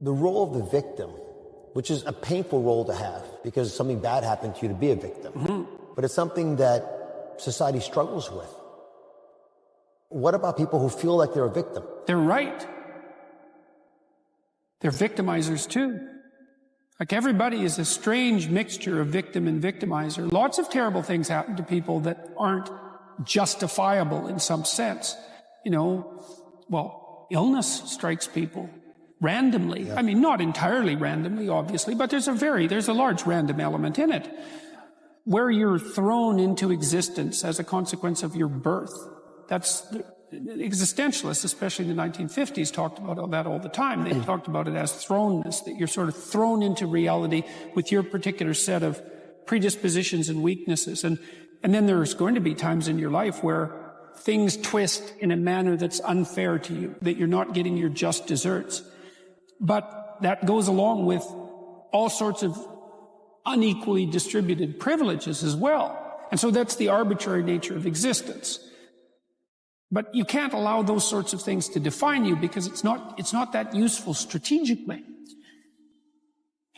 The role of the victim, which is a painful role to have because something bad happened to you to be a victim, but it's something that society struggles with. What about people who feel like they're a victim? They're right. They're victimizers too. Like, everybody is a strange mixture of victim and victimizer. Lots of terrible things happen to people that aren't justifiable in some sense. Illness strikes people randomly. Yeah. I mean, not entirely randomly, obviously, but there's a large random element in it, where you're thrown into existence as a consequence of your birth. That's existentialists, especially in the 1950s, talked about that all the time. They talked about it as thrownness, that you're sort of thrown into reality with your particular set of predispositions and weaknesses. And then there's going to be times in your life where things twist in a manner that's unfair to you, that you're not getting your just desserts. But that goes along with all sorts of unequally distributed privileges as well. And so that's the arbitrary nature of existence. But you can't allow those sorts of things to define you, because it's not that useful strategically.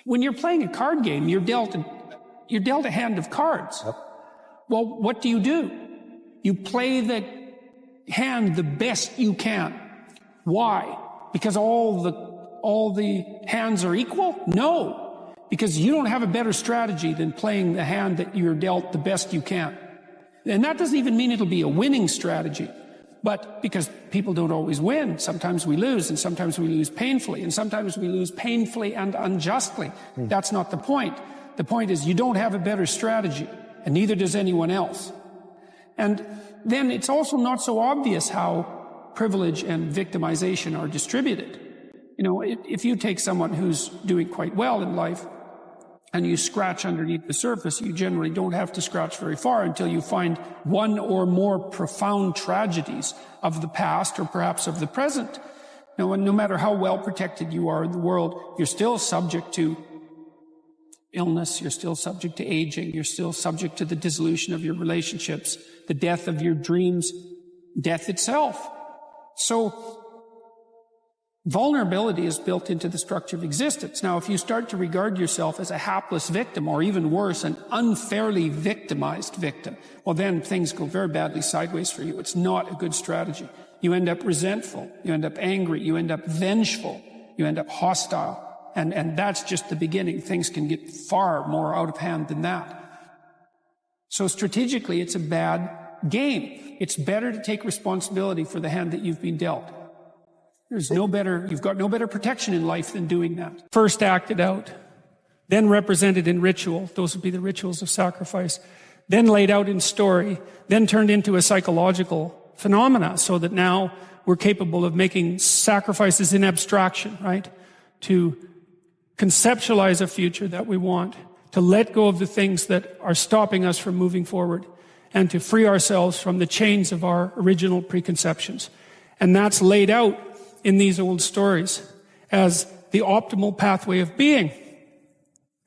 When you're playing a card game, you're dealt a hand of cards. Yep. Well, what do? You play the hand the best you can. Why? Because all the hands are equal? No. Because you don't have a better strategy than playing the hand that you're dealt the best you can. And that doesn't even mean it'll be a winning strategy. But because people don't always win, sometimes we lose, and sometimes we lose painfully, and sometimes we lose painfully and unjustly. That's not the point. The point is, you don't have a better strategy, and neither does anyone else. And then it's also not so obvious how privilege and victimization are distributed. If you take someone who's doing quite well in life and you scratch underneath the surface, you generally don't have to scratch very far until you find one or more profound tragedies of the past or perhaps of the present. And no matter how well protected you are in the world, you're still subject to illness, you're still subject to aging, you're still subject to the dissolution of your relationships, the death of your dreams, death itself. So vulnerability is built into the structure of existence. Now, if you start to regard yourself as a hapless victim, or even worse, an unfairly victimized victim, well, then things go very badly sideways for you. It's not a good strategy. You end up resentful, you end up angry, you end up vengeful, you end up hostile. And that's just the beginning. Things can get far more out of hand than that. So strategically, it's a bad game. It's better to take responsibility for the hand that you've been dealt. You've got no better protection in life than doing that. First acted out, then represented in ritual. Those would be the rituals of sacrifice. Then laid out in story, then turned into a psychological phenomena, so that now we're capable of making sacrifices in abstraction, right? To conceptualize a future that we want, to let go of the things that are stopping us from moving forward, and to free ourselves from the chains of our original preconceptions. And that's laid out in these old stories as the optimal pathway of being.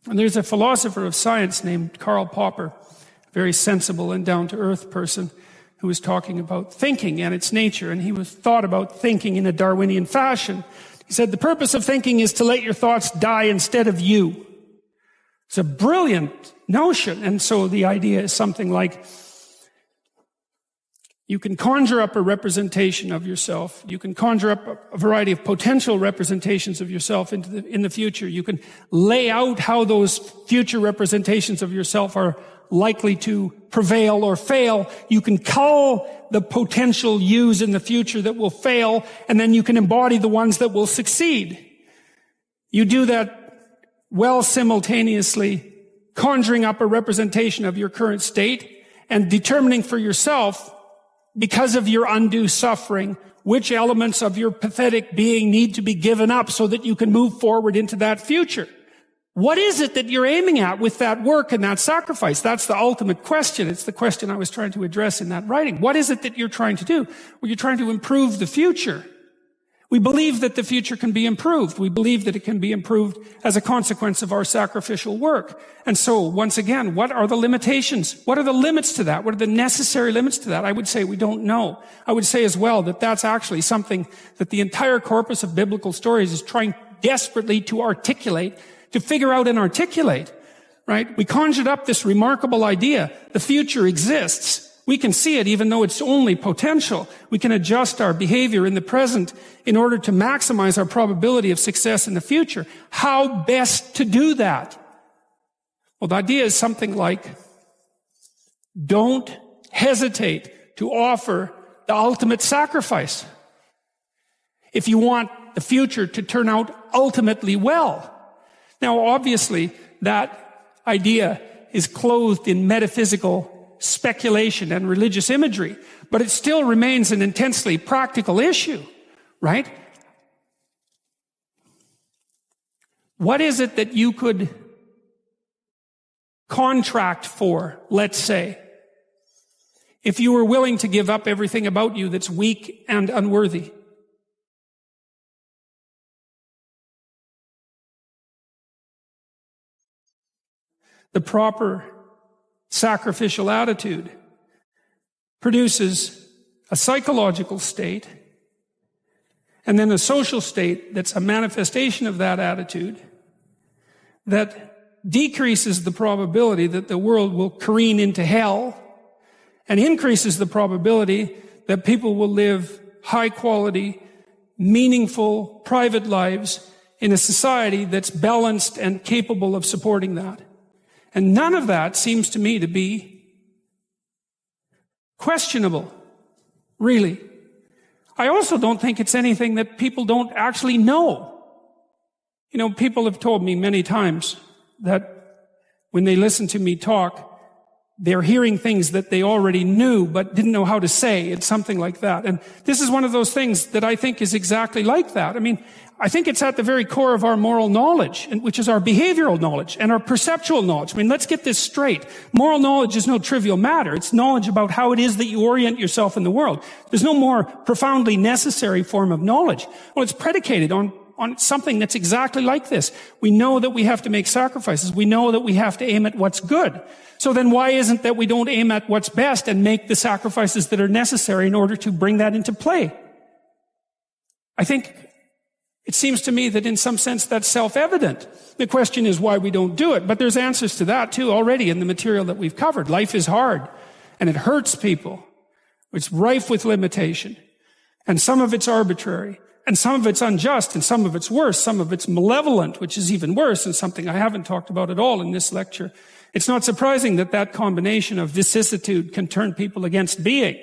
And there's a philosopher of science named Karl Popper, a very sensible and down-to-earth person, who was talking about thinking and its nature, and he was thought about thinking in a Darwinian fashion. He said, the purpose of thinking is to let your thoughts die instead of you. It's a brilliant notion. And so the idea is something like, you can conjure up a representation of yourself. You can conjure up a variety of potential representations of yourself in the future. You can lay out how those future representations of yourself are likely to prevail or fail. You can cull the potential yous in the future that will fail, and then you can embody the ones that will succeed. You do that well simultaneously, conjuring up a representation of your current state and determining for yourself, because of your undue suffering, which elements of your pathetic being need to be given up so that you can move forward into that future. What is it that you're aiming at with that work and that sacrifice? That's the ultimate question. It's the question I was trying to address in that writing. What is it that you're trying to do? Well, you're trying to improve the future. We believe that the future can be improved. We believe that it can be improved as a consequence of our sacrificial work. And so, once again, what are the limitations? What are the limits to that? What are the necessary limits to that? I would say we don't know. I would say as well that that's actually something that the entire corpus of biblical stories is trying desperately to articulate, to figure out and articulate, right? We conjured up this remarkable idea. The future exists. We can see it even though it's only potential. We can adjust our behavior in the present in order to maximize our probability of success in the future. How best to do that? Well, the idea is something like, don't hesitate to offer the ultimate sacrifice if you want the future to turn out ultimately well. Now, obviously, that idea is clothed in metaphysical speculation and religious imagery, but it still remains an intensely practical issue, right? What is it that you could contract for, let's say, if you were willing to give up everything about you that's weak and unworthy? The proper sacrificial attitude produces a psychological state and then a social state that's a manifestation of that attitude that decreases the probability that the world will careen into hell and increases the probability that people will live high quality, meaningful, private lives in a society that's balanced and capable of supporting that. And none of that seems to me to be questionable, really. I also don't think it's anything that people don't actually know. You know, people have told me many times that when they listen to me talk, they're hearing things that they already knew but didn't know how to say. It's something like that. And this is one of those things that I think is exactly like that. I mean, I think it's at the very core of our moral knowledge, which is our behavioral knowledge and our perceptual knowledge. I mean, let's get this straight. Moral knowledge is no trivial matter. It's knowledge about how it is that you orient yourself in the world. There's no more profoundly necessary form of knowledge. Well, it's predicated on something that's exactly like this. We know that we have to make sacrifices. We know that we have to aim at what's good. So then why isn't that we don't aim at what's best and make the sacrifices that are necessary in order to bring that into play? I think it seems to me that in some sense that's self-evident. The question is why we don't do it. But there's answers to that too already in the material that we've covered. Life is hard and it hurts people. It's rife with limitation. And some of it's arbitrary. And some of it's unjust, and some of it's worse. Some of it's malevolent, which is even worse, and something I haven't talked about at all in this lecture. It's not surprising that that combination of vicissitude can turn people against being.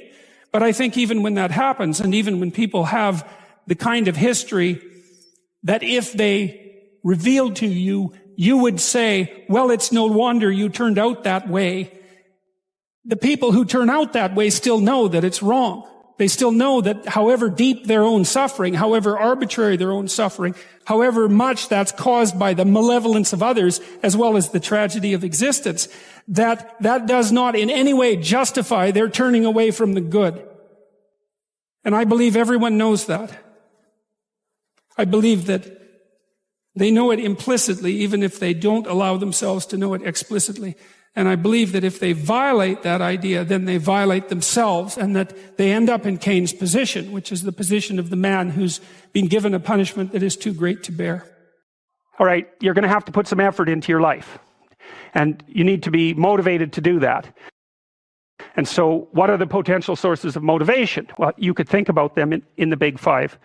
But I think even when that happens, and even when people have the kind of history that if they revealed to you, you would say, well, it's no wonder you turned out that way. The people who turn out that way still know that it's wrong. They still know that however deep their own suffering, however arbitrary their own suffering, however much that's caused by the malevolence of others, as well as the tragedy of existence, that does not in any way justify their turning away from the good. And I believe everyone knows that. I believe that they know it implicitly, even if they don't allow themselves to know it explicitly. And I believe that if they violate that idea, then they violate themselves, and that they end up in Cain's position, which is the position of the man who's been given a punishment that is too great to bear. All right, you're going to have to put some effort into your life, and you need to be motivated to do that. And so what are the potential sources of motivation? Well, you could think about them in the big five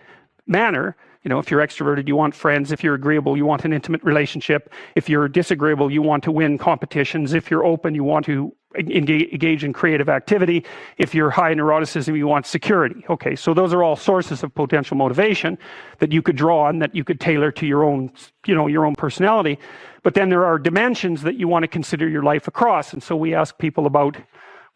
manner. You know, if you're extroverted, you want friends. If you're agreeable, you want an intimate relationship. If you're disagreeable, you want to win competitions. If you're open, you want to engage in creative activity. If you're high neuroticism, you want security. Okay, so those are all sources of potential motivation that you could draw on, that you could tailor to your own, your own personality. But then there are dimensions that you want to consider your life across. And so we ask people about,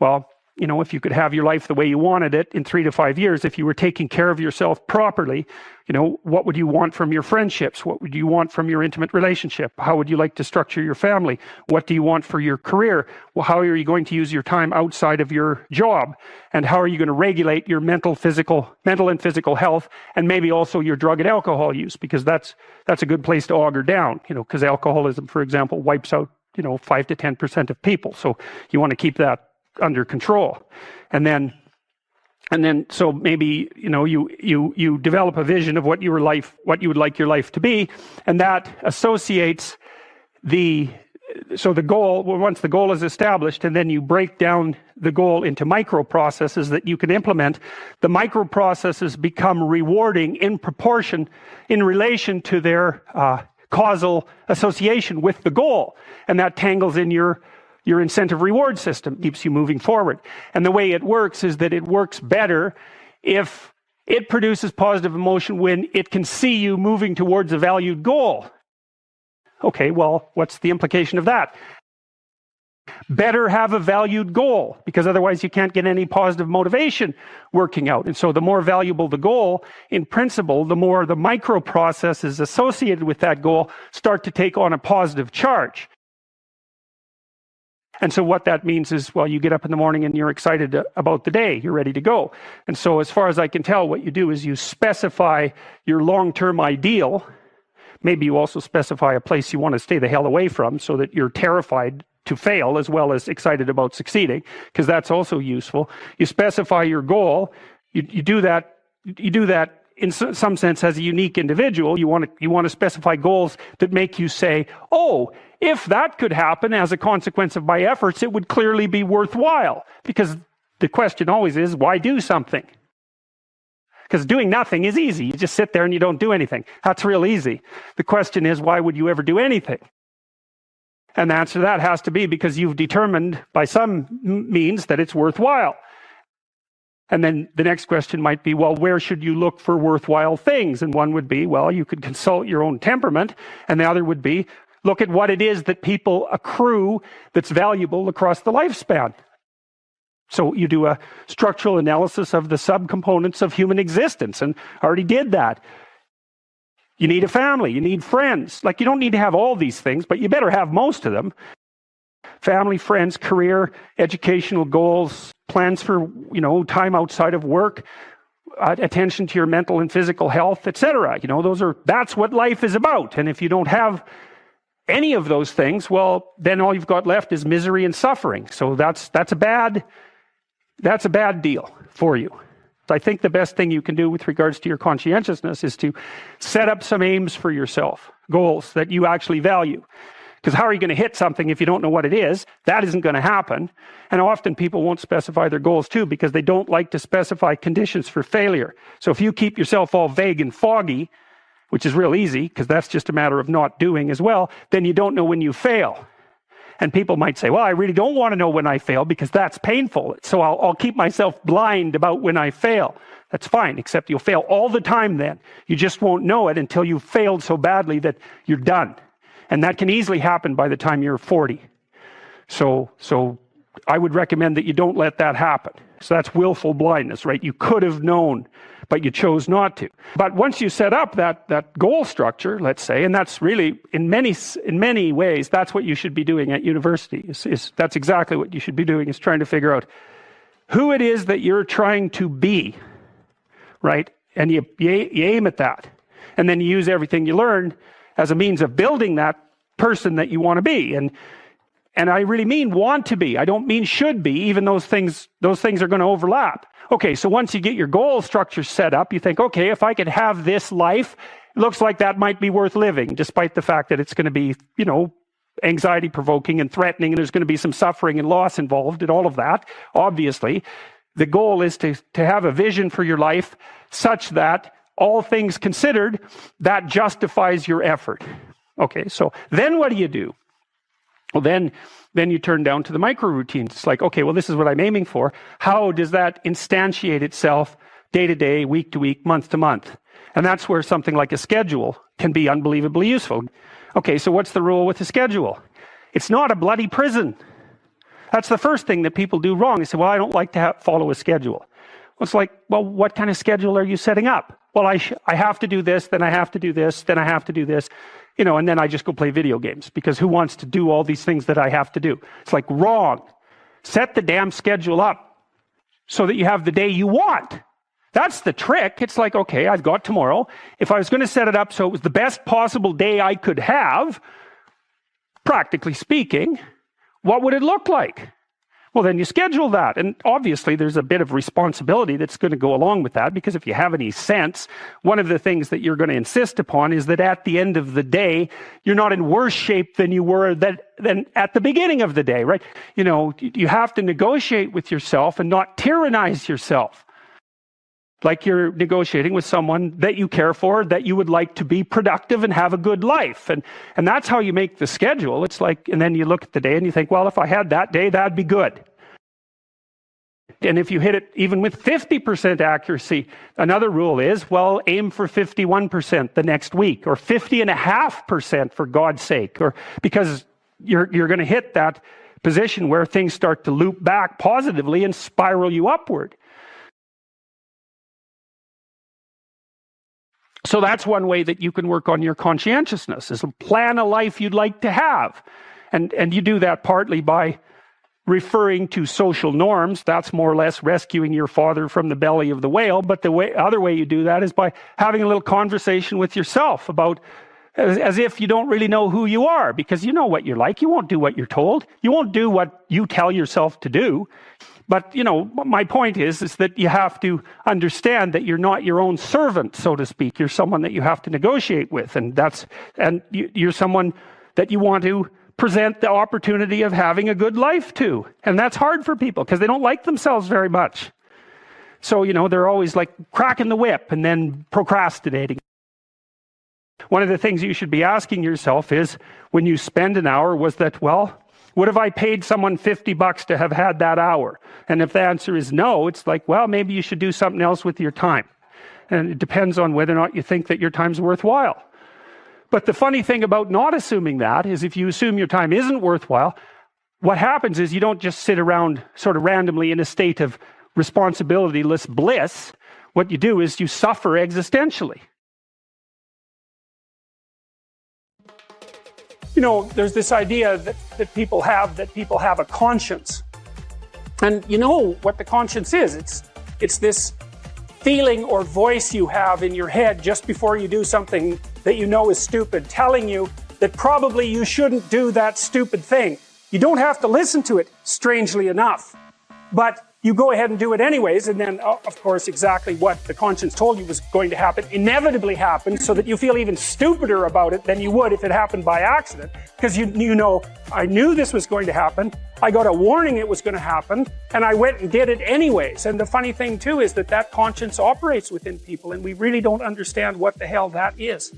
well, if you could have your life the way you wanted it in 3 to 5 years, if you were taking care of yourself properly, what would you want from your friendships? What would you want from your intimate relationship? How would you like to structure your family? What do you want for your career? Well, how are you going to use your time outside of your job? And how are you going to regulate your mental and physical health, and maybe also your drug and alcohol use? Because that's a good place to auger down, because alcoholism, for example, wipes out, 5 to 10% of people. So you want to keep that under control. And then And then, so maybe, you develop a vision of what you would like your life to be, and that associates the goal, once the goal is established, and then you break down the goal into micro processes that you can implement, the micro processes become rewarding in proportion, in relation to their causal association with the goal. And that tangles in your incentive reward system, keeps you moving forward. And the way it works is that it works better if it produces positive emotion when it can see you moving towards a valued goal. Okay, well, what's the implication of that? Better have a valued goal, because otherwise you can't get any positive motivation working out. And so the more valuable the goal, in principle, the more the micro processes associated with that goal start to take on a positive charge. And so what that means is, well, you get up in the morning and you're excited about the day. You're ready to go. And so as far as I can tell, what you do is you specify your long-term ideal. Maybe you also specify a place you want to stay the hell away from so that you're terrified to fail as well as excited about succeeding, because that's also useful. You specify your goal. You do that in some sense as a unique individual. You want to specify goals that make you say, oh, if that could happen as a consequence of my efforts, it would clearly be worthwhile. Because the question always is, why do something? Because doing nothing is easy. You just sit there and you don't do anything. That's real easy. The question is, why would you ever do anything? And the answer to that has to be because you've determined by some means that it's worthwhile. And then the next question might be, well, where should you look for worthwhile things? And one would be, well, you could consult your own temperament. And the other would be, look at what it is that people accrue that's valuable across the lifespan. So you do a structural analysis of the subcomponents of human existence, and I already did that. You need a family, you need friends. Like, you don't need to have all these things, but you better have most of them. Family, friends, career, educational goals, plans for, time outside of work, attention to your mental and physical health, etc. That's what life is about. And if you don't have any of those things, well, then all you've got left is misery and suffering. So that's a bad deal for you. I think the best thing you can do with regards to your conscientiousness is to set up some aims for yourself, goals that you actually value. Because how are you going to hit something if you don't know what it is? That isn't going to happen. And often people won't specify their goals too because they don't like to specify conditions for failure. So if you keep yourself all vague and foggy, which is real easy because that's just a matter of not doing as well, then you don't know when you fail. And people might say, well, I really don't want to know when I fail because that's painful. So I'll keep myself blind about when I fail. That's fine, except you'll fail all the time then. You just won't know it until you've failed so badly that you're done. And that can easily happen by the time you're 40. So I would recommend that you don't let that happen. So that's willful blindness, right? You could have known, but you chose not to. But once you set up that goal structure, let's say, and that's really, in many ways, that's what you should be doing at university. That's exactly what you should be doing, is trying to figure out who it is that you're trying to be, right? And you aim at that. And then you use everything you learn as a means of building that person that you want to be. And I really mean want to be. I don't mean should be, even those things are going to overlap. Okay, so once you get your goal structure set up, you think, okay, if I could have this life, it looks like that might be worth living, despite the fact that it's going to be, anxiety provoking and threatening, and there's going to be some suffering and loss involved in all of that. Obviously, the goal is to have a vision for your life such that, all things considered, that justifies your effort. Okay, so then what do? Well, then you turn down to the micro routines. It's like, okay, well, this is what I'm aiming for. How does that instantiate itself day to day, week to week, month to month? And that's where something like a schedule can be unbelievably useful. Okay, so what's the rule with a schedule? It's not a bloody prison. That's the first thing that people do wrong. They say, well, I don't like to follow a schedule. Well, it's like, well, what kind of schedule are you setting up? Well, I have to do this, then I have to do this, then I have to do this. And then I just go play video games, because who wants to do all these things that I have to do? It's like, wrong. Set the damn schedule up so that you have the day you want. That's the trick. It's like, okay, I've got tomorrow. If I was going to set it up so it was the best possible day I could have, practically speaking, what would it look like? Well, then you schedule that. And obviously there's a bit of responsibility that's going to go along with that, because if you have any sense, one of the things that you're going to insist upon is that at the end of the day, you're not in worse shape than you were than at the beginning of the day, right? You know, you have to negotiate with yourself and not tyrannize yourself. Like you're negotiating with someone that you care for, that you would like to be productive and have a good life. And that's how you make the schedule. It's like, and then you look at the day and you think, well, if I had that day, that'd be good. And if you hit it even with 50% accuracy, another rule is, well, aim for 51% the next week, or 50.5% for God's sake, or because you're going to hit that position where things start to loop back positively and spiral you upward. So that's one way that you can work on your conscientiousness, is plan a life you'd like to have. And you do that partly by referring to social norms. That's more or less rescuing your father from the belly of the whale. But the other way you do that is by having a little conversation with yourself about, as if you don't really know who you are, because you know what you're like. You won't do what you're told. You won't do what you tell yourself to do. But, you know, my point is that you have to understand that you're not your own servant, so to speak. You're someone that you have to negotiate with. And you're someone that you want to present the opportunity of having a good life to. And that's hard for people because they don't like themselves very much. So, you know, they're always like cracking the whip and then procrastinating. One of the things you should be asking yourself is, when you spend an hour, was that, well, would have I paid someone $50 to have had that hour? And if the answer is no, it's like, well, maybe you should do something else with your time. And it depends on whether or not you think that your time's worthwhile. But the funny thing about not assuming that is, if you assume your time isn't worthwhile, what happens is you don't just sit around sort of randomly in a state of responsibilityless bliss. What you do is you suffer existentially. You know, there's this idea that people have a conscience. And you know what the conscience is. It's this feeling or voice you have in your head just before you do something that you know is stupid, telling you that probably you shouldn't do that stupid thing. You don't have to listen to it, strangely enough. But you go ahead and do it anyways, and then, of course, exactly what the conscience told you was going to happen inevitably happens, so that you feel even stupider about it than you would if it happened by accident. Because you know, I knew this was going to happen, I got a warning it was going to happen, and I went and did it anyways. And the funny thing, too, is that conscience operates within people, and we really don't understand what the hell that is.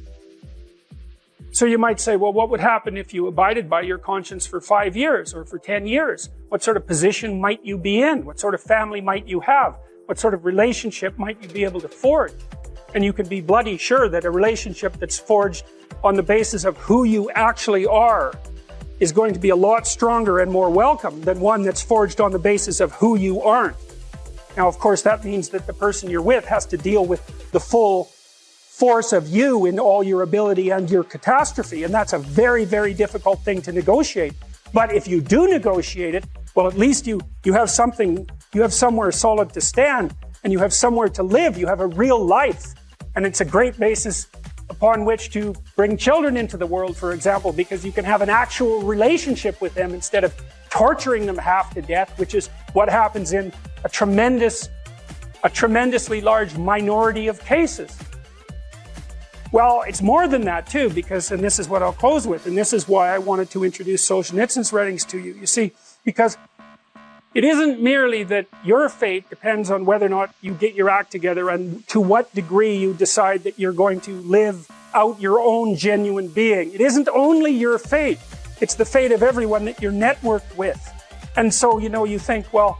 So you might say, well, what would happen if you abided by your conscience for 5 years or for 10 years? What sort of position might you be in? What sort of family might you have? What sort of relationship might you be able to forge? And you can be bloody sure that a relationship that's forged on the basis of who you actually are is going to be a lot stronger and more welcome than one that's forged on the basis of who you aren't. Now, of course, that means that the person you're with has to deal with the full force of you in all your ability and your catastrophe. And that's a very, very difficult thing to negotiate. But if you do negotiate it, well, at least you have something, you have somewhere solid to stand, and you have somewhere to live. You have a real life. And it's a great basis upon which to bring children into the world, for example, because you can have an actual relationship with them instead of torturing them half to death, which is what happens in a tremendously large minority of cases. Well, it's more than that too, because, and this is what I'll close with, and this is why I wanted to introduce Solzhenitsyn's writings to you. You see, because it isn't merely that your fate depends on whether or not you get your act together and to what degree you decide that you're going to live out your own genuine being. It isn't only your fate, it's the fate of everyone that you're networked with. And so, you know, you think, well,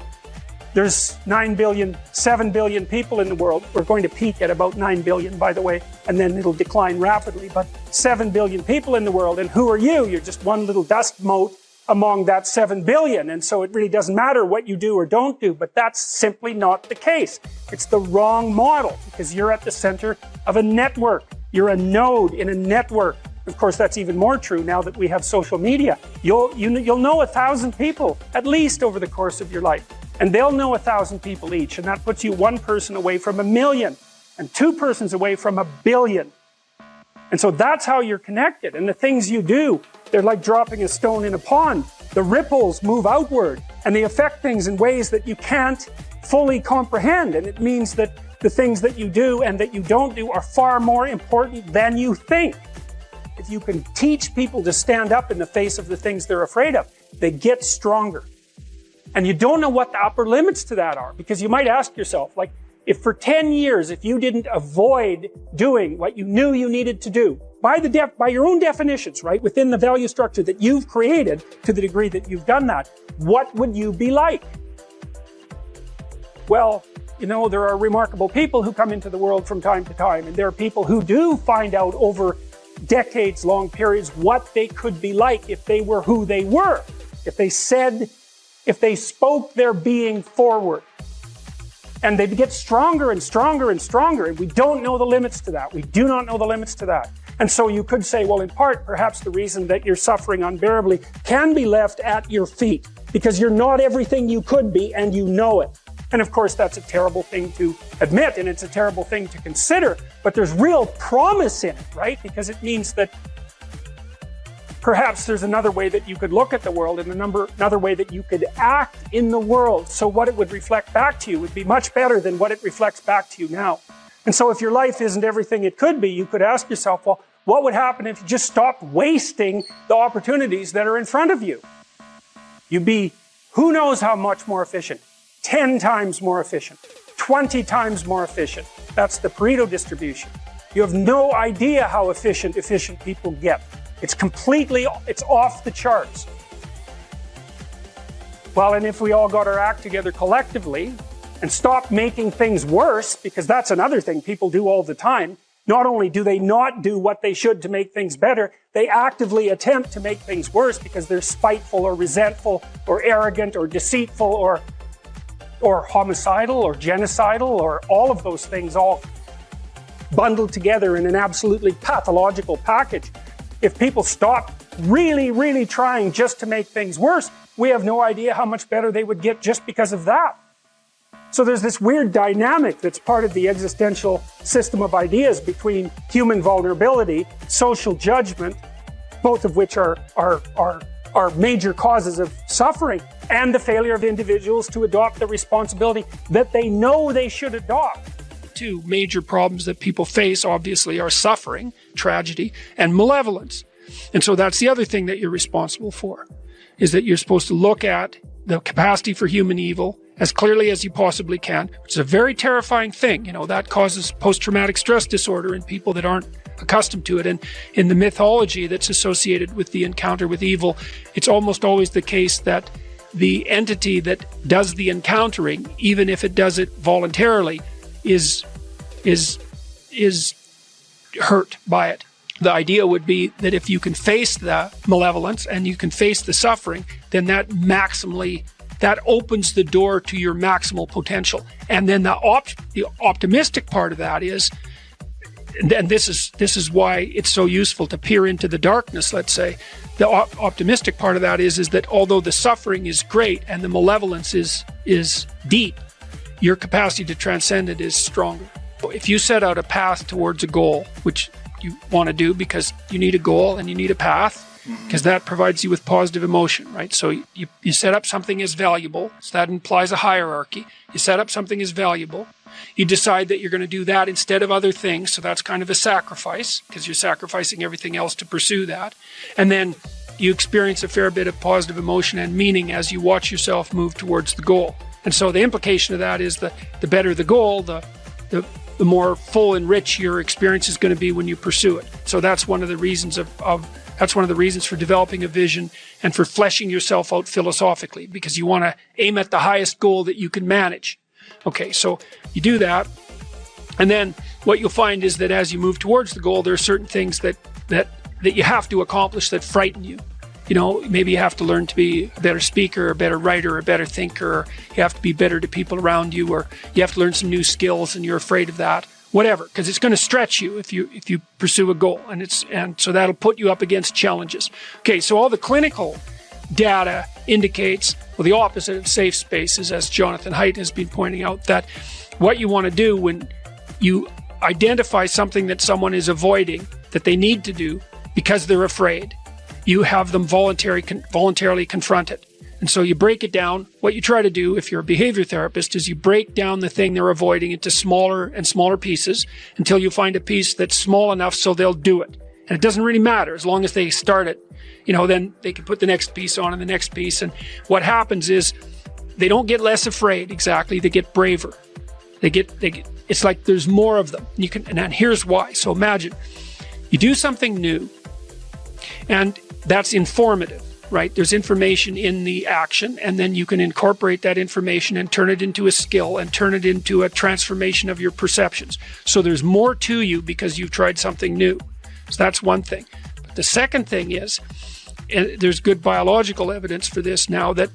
there's 9 billion, 7 billion people in the world. We're going to peak at about 9 billion, by the way, and then it'll decline rapidly. But 7 billion people in the world, and who are you? You're just one little dust mote among that 7 billion. And so it really doesn't matter what you do or don't do, but that's simply not the case. It's the wrong model, because you're at the center of a network. You're a node in a network. Of course, that's even more true now that we have social media. You'll know 1,000 people, at least, over the course of your life. And they'll know 1,000 people each, and that puts you one person away from 1 million, and 2 persons away from 1 billion. And so that's how you're connected. And the things you do, they're like dropping a stone in a pond. The ripples move outward. And they affect things in ways that you can't fully comprehend. And it means that the things that you do and that you don't do are far more important than you think. If you can teach people to stand up in the face of the things they're afraid of, they get stronger. And you don't know what the upper limits to that are, because you might ask yourself, like, if for 10 years, if you didn't avoid doing what you knew you needed to do, by your own definitions, right, within the value structure that you've created, to the degree that you've done that, what would you be like? Well, you know, there are remarkable people who come into the world from time to time, and there are people who do find out over decades-long periods what they could be like if they were who they were, if they spoke their being forward. And they get stronger and stronger and stronger, and we don't know the limits to that. We do not know the limits to that. And so you could say, well, in part, perhaps the reason that you're suffering unbearably can be left at your feet, because you're not everything you could be, and you know it. And of course, that's a terrible thing to admit, and it's a terrible thing to consider, but there's real promise in it, right? Because it means that perhaps there's another way that you could look at the world, and another way that you could act in the world. So what it would reflect back to you would be much better than what it reflects back to you now. And so if your life isn't everything it could be, you could ask yourself, well, what would happen if you just stopped wasting the opportunities that are in front of you? You'd be, who knows how much more efficient? 10 times more efficient, 20 times more efficient. That's the Pareto distribution. You have no idea how efficient people get. It's off the charts. Well, and if we all got our act together collectively and stopped making things worse, because that's another thing people do all the time. Not only do they not do what they should to make things better, they actively attempt to make things worse because they're spiteful or resentful or arrogant or deceitful or homicidal or genocidal, or all of those things all bundled together in an absolutely pathological package. If people stop really, really trying just to make things worse, we have no idea how much better they would get just because of that. So there's this weird dynamic that's part of the existential system of ideas between human vulnerability, social judgment, both of which are major causes of suffering, and the failure of individuals to adopt the responsibility that they know they should adopt. Two major problems that people face, obviously, are suffering, tragedy, and malevolence. And so that's the other thing that you're responsible for, is that you're supposed to look at the capacity for human evil as clearly as you possibly can, which is a very terrifying thing. You know, that causes post-traumatic stress disorder in people that aren't accustomed to it. And in the mythology that's associated with the encounter with evil, it's almost always the case that the entity that does the encountering, even if it does it voluntarily, is hurt by it. The idea would be that if you can face the malevolence and you can face the suffering, then that opens the door to your maximal potential. And then the optimistic part of that is, and this is why it's so useful to peer into the darkness, let's say. The optimistic part of that is that although the suffering is great and the malevolence is deep, your capacity to transcend it is stronger. If you set out a path towards a goal, which you want to do because you need a goal and you need a path, because that provides you with positive emotion, right? So you set up something as valuable, so that implies a hierarchy. You set up something as valuable. You decide that you're going to do that instead of other things, so that's kind of a sacrifice, because you're sacrificing everything else to pursue that. And then you experience a fair bit of positive emotion and meaning as you watch yourself move towards the goal. And so the implication of that is that the better the goal, the more full and rich your experience is going to be when you pursue it. So that's one of the reasons that's one of the reasons for developing a vision and for fleshing yourself out philosophically, because you want to aim at the highest goal that you can manage. Okay, so you do that, and then what you'll find is that as you move towards the goal, there are certain things that you have to accomplish that frighten you. You know, maybe you have to learn to be a better speaker, a better writer, a better thinker, or you have to be better to people around you, or you have to learn some new skills and you're afraid of that. Whatever, because it's going to stretch you if you pursue a goal, and so that'll put you up against challenges. Okay, so all the clinical data indicates, well, the opposite of safe spaces, as Jonathan Haidt has been pointing out, that what you want to do when you identify something that someone is avoiding, that they need to do because they're afraid, you have them voluntarily confront it. And so you break it down. What you try to do if you're a behavior therapist is you break down the thing they're avoiding into smaller and smaller pieces until you find a piece that's small enough so they'll do it. And it doesn't really matter as long as they start it. Then they can put the next piece on and the next piece. And what happens is they don't get less afraid exactly. They get braver. It's like there's more of them. And here's why. So imagine you do something new and that's informative. Right? There's information in the action, and then you can incorporate that information and turn it into a skill and turn it into a transformation of your perceptions. So there's more to you because you've tried something new. So that's one thing. But the second thing is, and there's good biological evidence for this now, that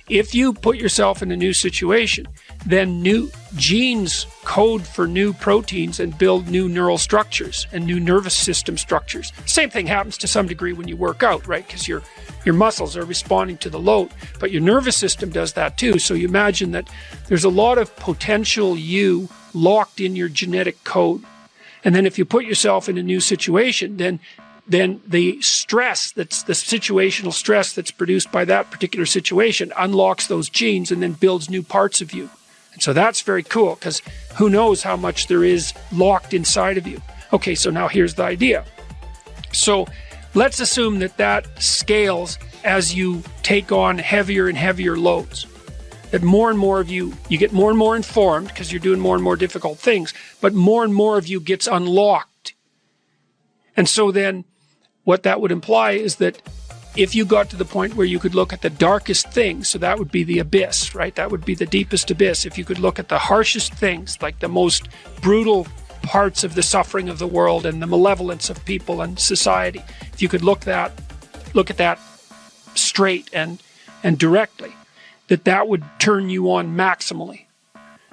if you put yourself in a new situation, then new genes code for new proteins and build new neural structures and new nervous system structures. Same thing happens to some degree when you work out, right? Because your muscles are responding to the load, but your nervous system does that too. So you imagine that there's a lot of potential you locked in your genetic code. And then if you put yourself in a new situation, then the stress, that's the situational stress that's produced by that particular situation, unlocks those genes and then builds new parts of you. And so that's very cool, because who knows how much there is locked inside of you. Okay, so now here's the idea. So let's assume that scales as you take on heavier and heavier loads. That more and more of you get more and more informed because you're doing more and more difficult things, but more and more of you gets unlocked. And so then what that would imply is that if you got to the point where you could look at the darkest things, so that would be the abyss, right? That would be the deepest abyss. If you could look at the harshest things, like the most brutal parts of the suffering of the world and the malevolence of people and society, if you could look at that straight and directly, that would turn you on maximally.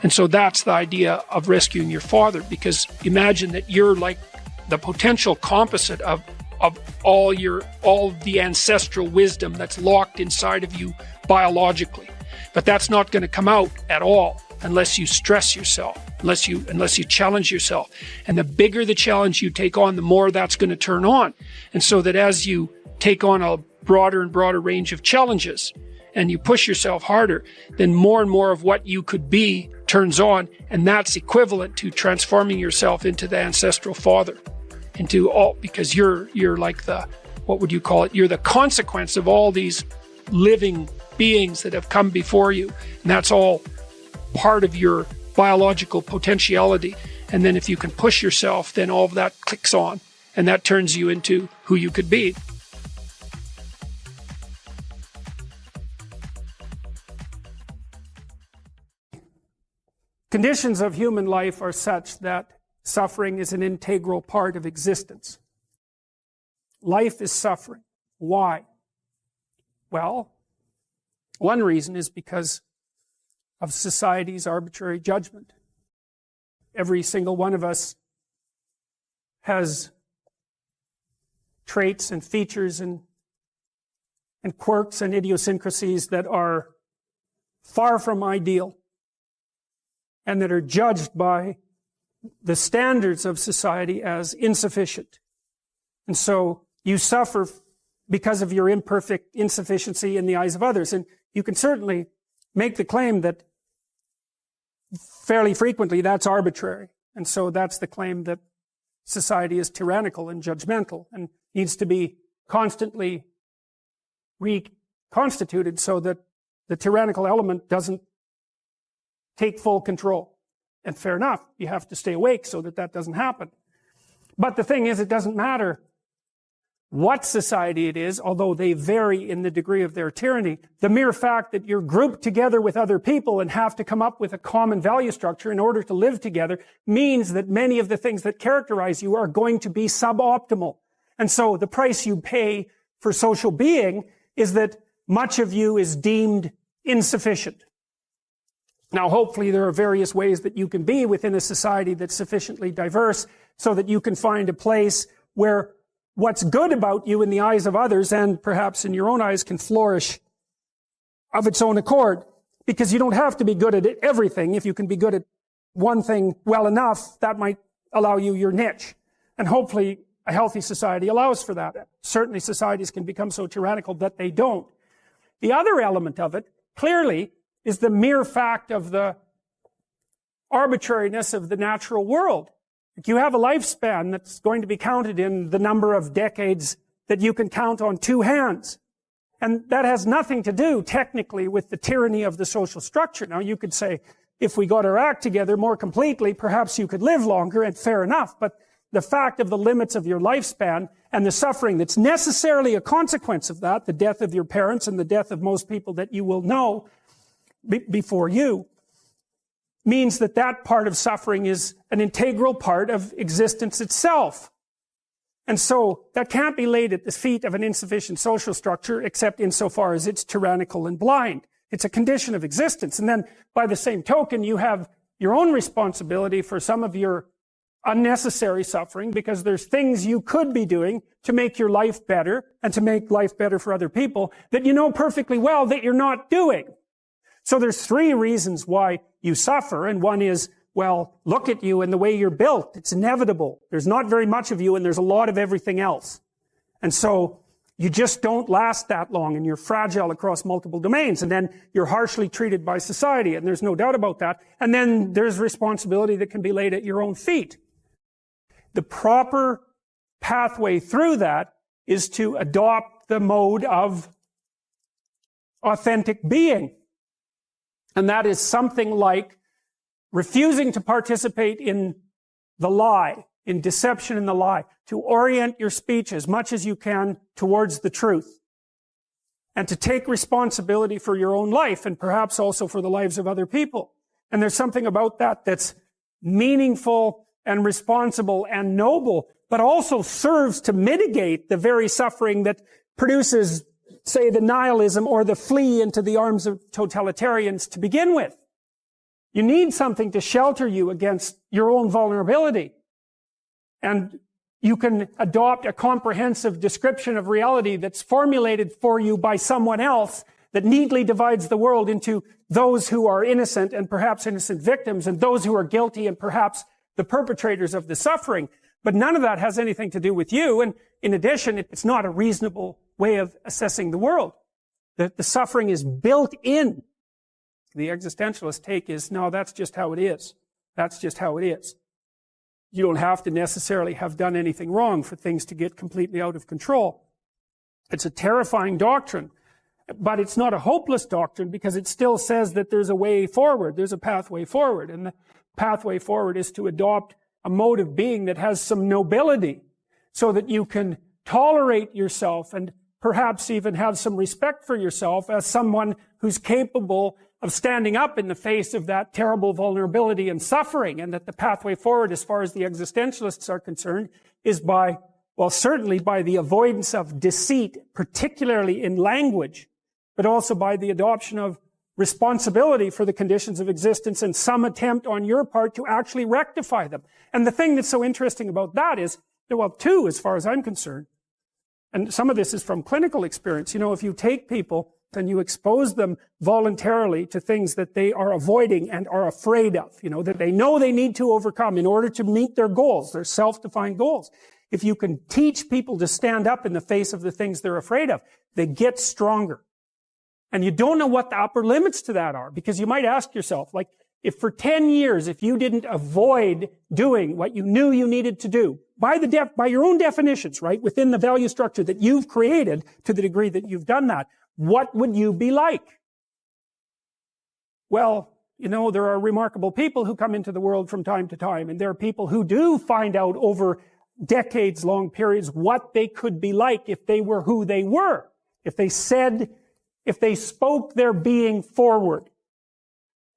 And so that's the idea of rescuing your father, because imagine that you're like the potential composite of all the ancestral wisdom that's locked inside of you biologically. But that's not going to come out at all unless you stress yourself, unless you challenge yourself. And the bigger the challenge you take on, the more that's going to turn on. And so that as you take on a broader and broader range of challenges and you push yourself harder, then more and more of what you could be turns on. And that's equivalent to transforming yourself into the ancestral father. Because you're like what would you call it? You're the consequence of all these living beings that have come before you. And that's all part of your biological potentiality. And then if you can push yourself, then all of that clicks on and that turns you into who you could be. Conditions of human life are such that suffering is an integral part of existence. Life is suffering. Why? Well, one reason is because of society's arbitrary judgment. Every single one of us has traits and features and quirks and idiosyncrasies that are far from ideal and that are judged by the standards of society as insufficient. And so you suffer because of your imperfect insufficiency in the eyes of others. And you can certainly make the claim that fairly frequently that's arbitrary. And so that's the claim that society is tyrannical and judgmental and needs to be constantly reconstituted so that the tyrannical element doesn't take full control. And fair enough, you have to stay awake so that doesn't happen. But the thing is, it doesn't matter what society it is, although they vary in the degree of their tyranny. The mere fact that you're grouped together with other people and have to come up with a common value structure in order to live together means that many of the things that characterize you are going to be suboptimal. And so the price you pay for social being is that much of you is deemed insufficient. Now, hopefully there are various ways that you can be within a society that's sufficiently diverse so that you can find a place where what's good about you in the eyes of others and perhaps in your own eyes can flourish of its own accord. Because you don't have to be good at everything. If you can be good at one thing well enough, that might allow you your niche. And hopefully a healthy society allows for that. Certainly societies can become so tyrannical that they don't. The other element of it, clearly, is the mere fact of the arbitrariness of the natural world. You have a lifespan that's going to be counted in the number of decades that you can count on two hands. And that has nothing to do, technically, with the tyranny of the social structure. Now, you could say, if we got our act together more completely, perhaps you could live longer, and fair enough. But the fact of the limits of your lifespan and the suffering that's necessarily a consequence of that, the death of your parents and the death of most people that you will know before you, means that that part of suffering is an integral part of existence itself. And so that can't be laid at the feet of an insufficient social structure, except insofar as it's tyrannical and blind. It's a condition of existence. And then by the same token, you have your own responsibility for some of your unnecessary suffering, because there's things you could be doing to make your life better and to make life better for other people that you know perfectly well that you're not doing. So there's three reasons why you suffer, and one is, well, look at you and the way you're built. It's inevitable. There's not very much of you, and there's a lot of everything else. And so you just don't last that long, and you're fragile across multiple domains, and then you're harshly treated by society, and there's no doubt about that. And then there's responsibility that can be laid at your own feet. The proper pathway through that is to adopt the mode of authentic being. And that is something like refusing to participate in the lie, in deception in the lie, to orient your speech as much as you can towards the truth, and to take responsibility for your own life and perhaps also for the lives of other people. And there's something about that that's meaningful and responsible and noble, but also serves to mitigate the very suffering that produces, say, the nihilism or the flee into the arms of totalitarians to begin with. You need something to shelter you against your own vulnerability. And you can adopt a comprehensive description of reality that's formulated for you by someone else that neatly divides the world into those who are innocent and perhaps innocent victims, and those who are guilty and perhaps the perpetrators of the suffering. But none of that has anything to do with you. And in addition, it's not a reasonable way of assessing the world. The suffering is built in. The existentialist take is, no, that's just how it is. That's just how it is. You don't have to necessarily have done anything wrong for things to get completely out of control. It's a terrifying doctrine, but it's not a hopeless doctrine, because it still says that there's a way forward. There's a pathway forward. And the pathway forward is to adopt a mode of being that has some nobility, so that you can tolerate yourself and perhaps even have some respect for yourself as someone who's capable of standing up in the face of that terrible vulnerability and suffering. And that the pathway forward, as far as the existentialists are concerned, is by, well, certainly by the avoidance of deceit, particularly in language, but also by the adoption of responsibility for the conditions of existence and some attempt on your part to actually rectify them. And the thing that's so interesting about that is, well, two, as far as I'm concerned, and some of this is from clinical experience. You know, if you take people and you expose them voluntarily to things that they are avoiding and are afraid of, you know, that they know they need to overcome in order to meet their goals, their self-defined goals. If you can teach people to stand up in the face of the things they're afraid of, they get stronger. And you don't know what the upper limits to that are, because you might ask yourself, like, if for 10 years, if you didn't avoid doing what you knew you needed to do, by your own definitions, right, within the value structure that you've created, to the degree that you've done that, what would you be like? Well, you know, there are remarkable people who come into the world from time to time, and there are people who do find out over decades-long periods what they could be like if they were who they were, if they spoke their being forward.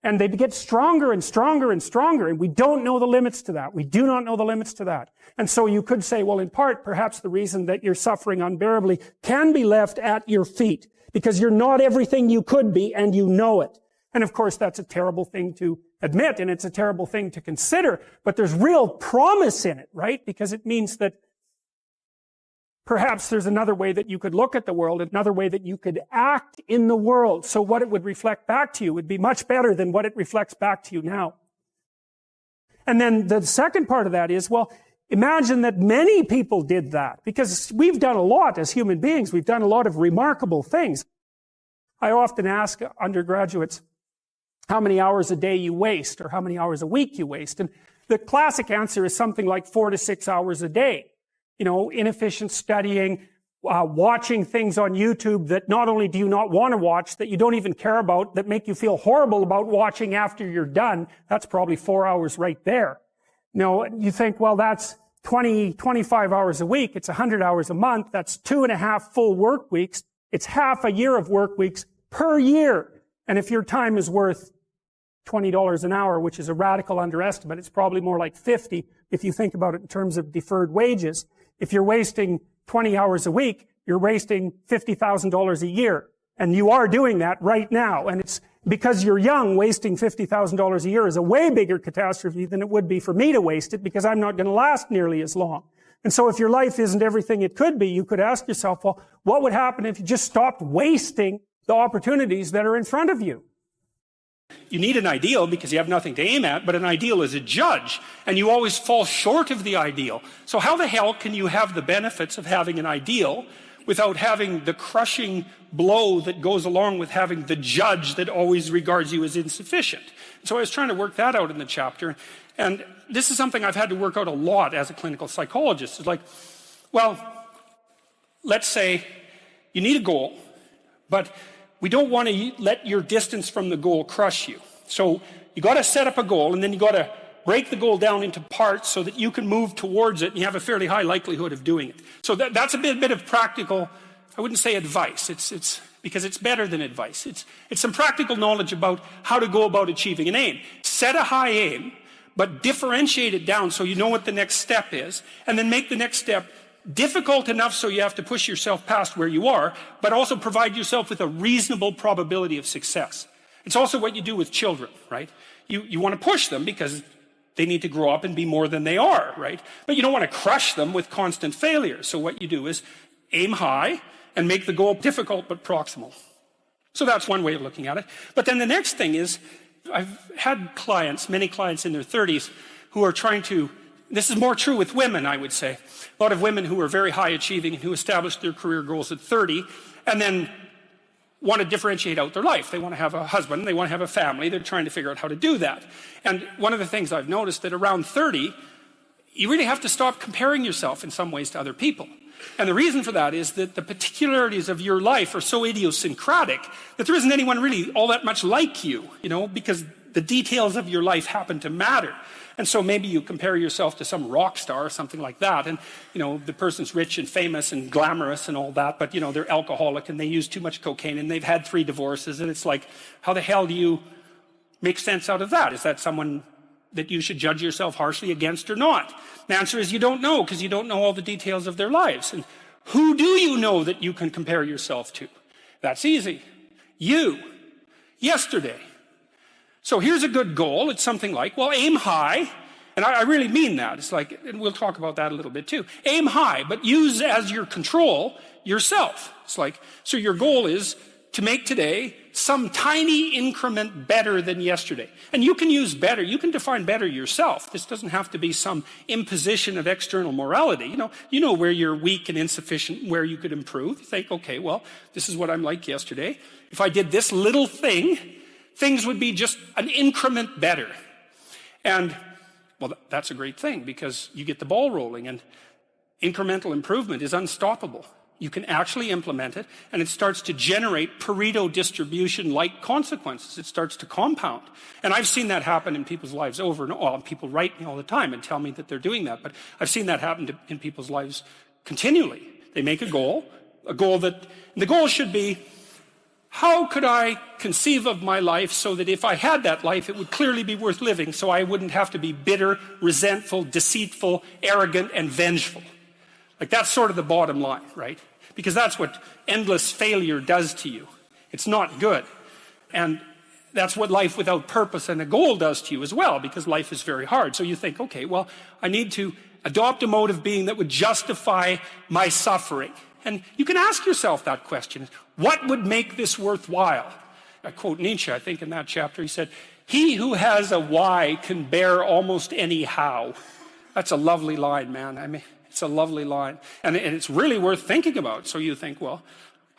And they get stronger and stronger and stronger, and we don't know the limits to that. We do not know the limits to that. And so you could say, well, in part, perhaps the reason that you're suffering unbearably can be left at your feet, because you're not everything you could be, and you know it. And of course, that's a terrible thing to admit, and it's a terrible thing to consider, but there's real promise in it, right? Because it means that perhaps there's another way that you could look at the world, another way that you could act in the world, so what it would reflect back to you would be much better than what it reflects back to you now. And then the second part of that is, well, imagine that many people did that, because we've done a lot as human beings. We've done a lot of remarkable things. I often ask undergraduates how many hours a day you waste or how many hours a week you waste. And the classic answer is something like 4 to 6 hours a day. You know, inefficient studying, watching things on YouTube that not only do you not want to watch, that you don't even care about, that make you feel horrible about watching after you're done. That's probably 4 hours right there. You know, you think, well, that's 25 hours a week. It's 100 hours a month. That's 2.5 full work weeks. It's half a year of work weeks per year. And if your time is worth $20 an hour, which is a radical underestimate, it's probably more like 50 if you think about it in terms of deferred wages. If you're wasting 20 hours a week, you're wasting $50,000 a year. And you are doing that right now. And it's because you're young, wasting $50,000 a year is a way bigger catastrophe than it would be for me to waste it, because I'm not going to last nearly as long. And so if your life isn't everything it could be, you could ask yourself, well, what would happen if you just stopped wasting the opportunities that are in front of you? You need an ideal because you have nothing to aim at, but an ideal is a judge, and you always fall short of the ideal. So how the hell can you have the benefits of having an ideal without having the crushing blow that goes along with having the judge that always regards you as insufficient? So I was trying to work that out in the chapter, and this is something I've had to work out a lot as a clinical psychologist. It's like, well, let's say you need a goal, but we don't want to let your distance from the goal crush you. So you got to set up a goal, and then you got to break the goal down into parts so that you can move towards it, and you have a fairly high likelihood of doing it. So that's a bit of practical, I wouldn't say advice, it's because it's better than advice. It's some practical knowledge about how to go about achieving an aim. Set a high aim, but differentiate it down so you know what the next step is, and then make the next step difficult enough so you have to push yourself past where you are, but also provide yourself with a reasonable probability of success. It's also what you do with children, right? You want to push them because they need to grow up and be more than they are, right? But you don't want to crush them with constant failure. So what you do is aim high and make the goal difficult but proximal. So that's one way of looking at it. But then the next thing is, I've had clients, many clients in their 30s, who are trying to, this is more true with women, I would say. A lot of women who are very high achieving and who established their career goals at 30 and then want to differentiate out their life. They want to have a husband, they want to have a family, they're trying to figure out how to do that. And one of the things I've noticed that around 30, you really have to stop comparing yourself in some ways to other people. And the reason for that is that the particularities of your life are so idiosyncratic that there isn't anyone really all that much like you, you know, because the details of your life happen to matter. And so maybe you compare yourself to some rock star or something like that, and you know, the person's rich and famous and glamorous and all that, but you know, they're alcoholic and they use too much cocaine and they've had 3 divorces, and it's like, how the hell do you make sense out of that? Is that someone that you should judge yourself harshly against or not? The answer is you don't know, because you don't know all the details of their lives. And who do you know that you can compare yourself to? That's easy. You. Yesterday. So here's a good goal. It's something like, well, aim high. And I really mean that. It's like, and we'll talk about that a little bit too. Aim high, but use as your control yourself. It's like, so your goal is to make today some tiny increment better than yesterday. And you can use better. You can define better yourself. This doesn't have to be some imposition of external morality. You know where you're weak and insufficient, where you could improve. You think, okay, well, this is what I'm like yesterday. If I did this little thing, things would be just an increment better. And, well, that's a great thing because you get the ball rolling, and incremental improvement is unstoppable. You can actually implement it, and it starts to generate Pareto distribution-like consequences. It starts to compound. And I've seen that happen in people's lives over and over. Well, people write me all the time and tell me that they're doing that, but I've seen that happen in people's lives continually. They make a goal that, the goal should be, how could I conceive of my life so that if I had that life, it would clearly be worth living, so I wouldn't have to be bitter, resentful, deceitful, arrogant, and vengeful. Like, that's sort of the bottom line, right? Because that's what endless failure does to you. It's not good. And that's what life without purpose and a goal does to you as well, because life is very hard. So you think, okay, well, I need to adopt a mode of being that would justify my suffering. And you can ask yourself that question. What would make this worthwhile? I quote Nietzsche, I think, in that chapter. He said, "He who has a why can bear almost any how." That's a lovely line, man. I mean, it's a lovely line. And it's really worth thinking about. So you think, well,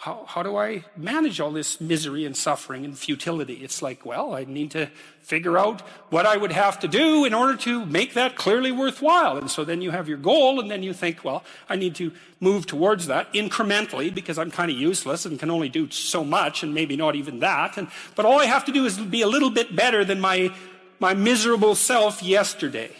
how do I manage all this misery and suffering and futility? It's like, well, I need to figure out what I would have to do in order to make that clearly worthwhile. And so then you have your goal, and then you think, well, I need to move towards that incrementally because I'm kind of useless and can only do so much and maybe not even that. But all I have to do is be a little bit better than my miserable self yesterday.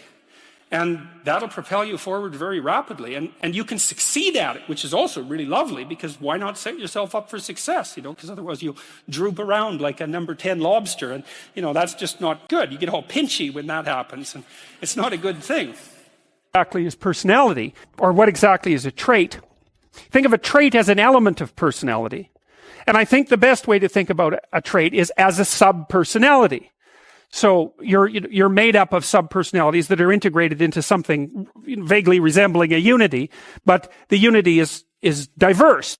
And that'll propel you forward very rapidly. And you can succeed at it, which is also really lovely, because why not set yourself up for success, because otherwise you'll droop around like a number 10 lobster. And, that's just not good. You get all pinchy when that happens, and it's not a good thing. Exactly is personality, or what exactly is a trait? Think of a trait as an element of personality. And I think the best way to think about a trait is as a sub-personality. So you're made up of sub-personalities that are integrated into something vaguely resembling a unity, but the unity is diverse.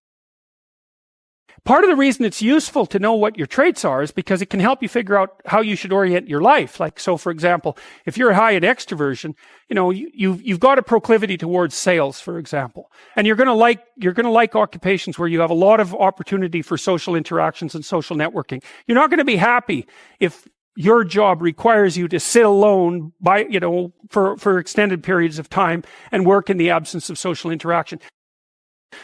Part of the reason it's useful to know what your traits are is because it can help you figure out how you should orient your life. Like, so for example, if you're high in extroversion, you've got a proclivity towards sales, for example, and you're going to like occupations where you have a lot of opportunity for social interactions and social networking. You're not going to be happy if your job requires you to sit alone for extended periods of time and work in the absence of social interaction.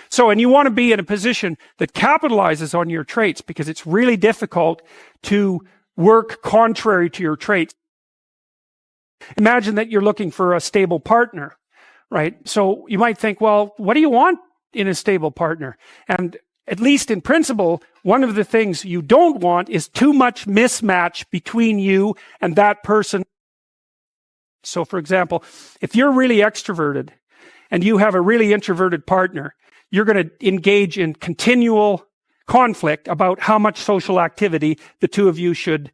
So, and you want to be in a position that capitalizes on your traits, because it's really difficult to work contrary to your traits. Imagine that you're looking for a stable partner, right? So you might think, well, what do you want in a stable partner? And at least in principle, one of the things you don't want is too much mismatch between you and that person. So, for example, if you're really extroverted and you have a really introverted partner, you're going to engage in continual conflict about how much social activity the two of you should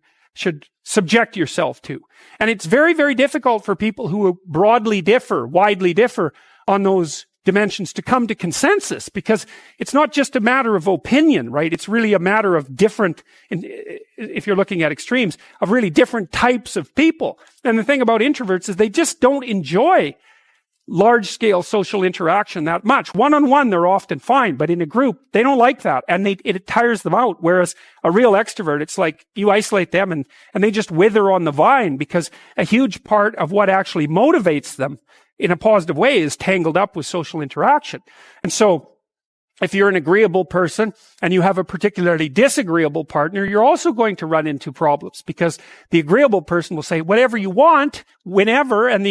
subject yourself to. And it's very, very difficult for people who widely differ on those dimensions to come to consensus, because it's not just a matter of opinion, right? It's really a matter of different, if you're looking at extremes, of really different types of people. And the thing about introverts is they just don't enjoy large-scale social interaction that much. One-on-one, they're often fine, but in a group, they don't like that, and it tires them out. Whereas a real extrovert, it's like you isolate them and they just wither on the vine, because a huge part of what actually motivates them in a positive way is tangled up with social interaction. And so if you're an agreeable person and you have a particularly disagreeable partner, you're also going to run into problems, because the agreeable person will say whatever you want, whenever, and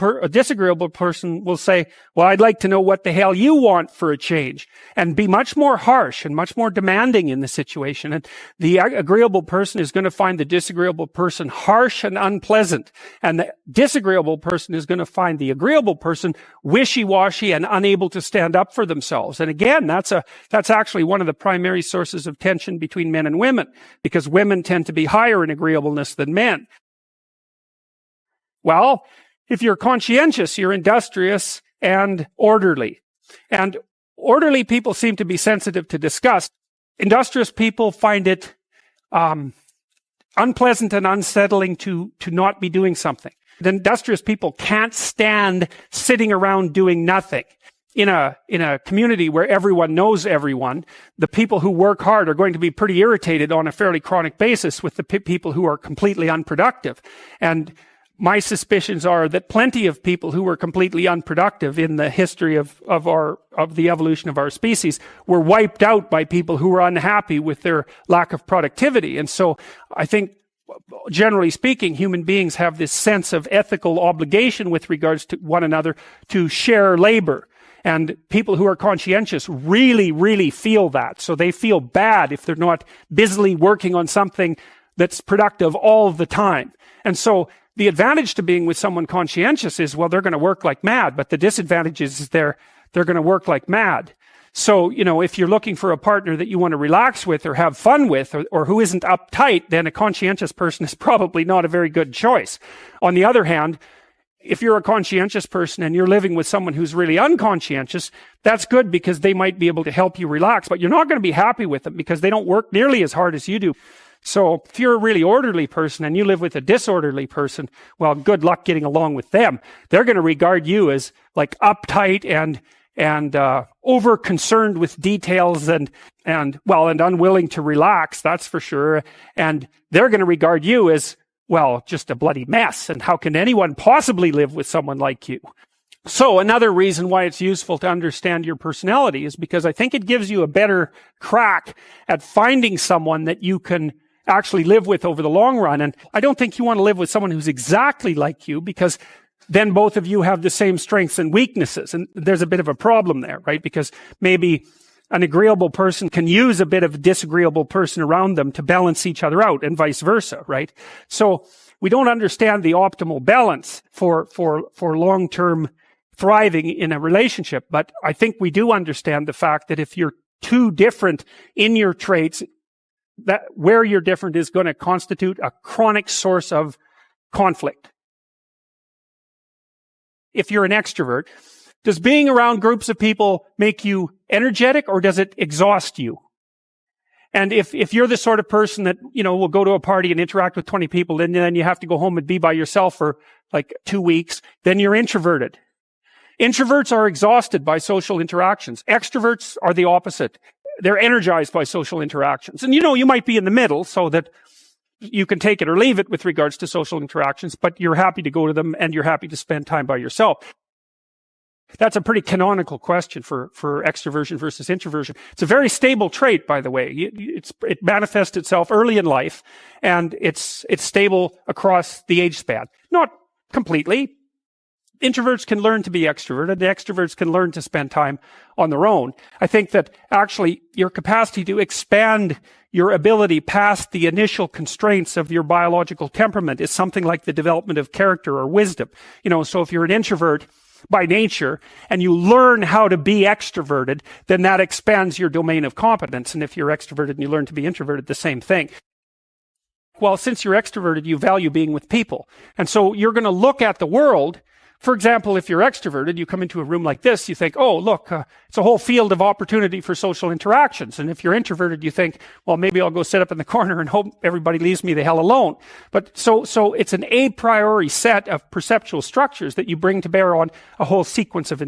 a disagreeable person will say, well, I'd like to know what the hell you want for a change, and be much more harsh and much more demanding in the situation. And the agreeable person is going to find the disagreeable person harsh and unpleasant. And the disagreeable person is going to find the agreeable person wishy-washy and unable to stand up for themselves. And again, that's actually one of the primary sources of tension between men and women, because women tend to be higher in agreeableness than men. Well, if you're conscientious, you're industrious and orderly. And orderly people seem to be sensitive to disgust. Industrious people find it unpleasant and unsettling to not be doing something. The industrious people can't stand sitting around doing nothing. In a community where everyone knows everyone, the people who work hard are going to be pretty irritated on a fairly chronic basis with the people who are completely unproductive. And my suspicions are that plenty of people who were completely unproductive in the history of the evolution of our species were wiped out by people who were unhappy with their lack of productivity. And so I think, generally speaking, human beings have this sense of ethical obligation with regards to one another to share labor. And people who are conscientious really, really feel that. So they feel bad if they're not busily working on something that's productive all the time. And so the advantage to being with someone conscientious is, well, they're going to work like mad, but the disadvantage is they're going to work like mad. So, if you're looking for a partner that you want to relax with or have fun with, or who isn't uptight, then a conscientious person is probably not a very good choice. On the other hand, if you're a conscientious person and you're living with someone who's really unconscientious, that's good, because they might be able to help you relax, but you're not going to be happy with them because they don't work nearly as hard as you do. So if you're a really orderly person and you live with a disorderly person, well, good luck getting along with them. They're going to regard you as like uptight and over concerned with details and unwilling to relax, that's for sure. And they're going to regard you as, well, just a bloody mess. And how can anyone possibly live with someone like you? So another reason why it's useful to understand your personality is because I think it gives you a better crack at finding someone that you can actually live with over the long run. And I don't think you want to live with someone who's exactly like you, because then both of you have the same strengths and weaknesses. And there's a bit of a problem there, right? Because maybe an agreeable person can use a bit of a disagreeable person around them to balance each other out, and vice versa, right? So we don't understand the optimal balance for long-term thriving in a relationship. But I think we do understand the fact that if you're too different in your traits, that where you're different is going to constitute a chronic source of conflict. If you're an extrovert, does being around groups of people make you energetic, or does it exhaust you? And if you're the sort of person that, will go to a party and interact with 20 people, and then you have to go home and be by yourself for like 2 weeks, then you're introverted. Introverts are exhausted by social interactions. Extroverts are the opposite. They're energized by social interactions. And you might be in the middle, so that you can take it or leave it with regards to social interactions, but you're happy to go to them and you're happy to spend time by yourself. That's a pretty canonical question for extroversion versus introversion. It's a very stable trait, by the way. It manifests itself early in life, and it's stable across the age span. Not completely. Introverts can learn to be extroverted. Extroverts can learn to spend time on their own. I think that actually your capacity to expand your ability past the initial constraints of your biological temperament is something like the development of character or wisdom. So if you're an introvert by nature and you learn how to be extroverted, then that expands your domain of competence. And if you're extroverted and you learn to be introverted, the same thing. Well, since you're extroverted, you value being with people. And so you're going to look at the world. For example, if you're extroverted, you come into a room like this, you think, oh, look, it's a whole field of opportunity for social interactions. And if you're introverted, you think, well, maybe I'll go sit up in the corner and hope everybody leaves me the hell alone. But so it's an a priori set of perceptual structures that you bring to bear on a whole sequence of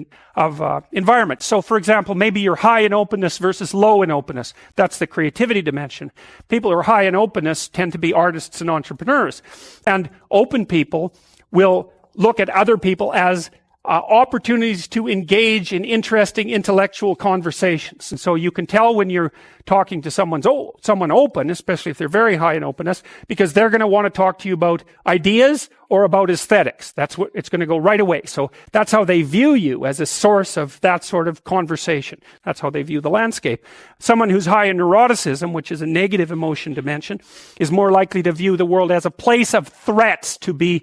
environments. So, for example, maybe you're high in openness versus low in openness. That's the creativity dimension. People who are high in openness tend to be artists and entrepreneurs. And open people will look at other people as opportunities to engage in interesting intellectual conversations. And so you can tell when you're talking to someone open, especially if they're very high in openness, because they're going to want to talk to you about ideas or about aesthetics. That's what it's going to go right away. So that's how they view you, as a source of that sort of conversation. That's how they view the landscape. Someone who's high in neuroticism, which is a negative emotion dimension, is more likely to view the world as a place of threats to be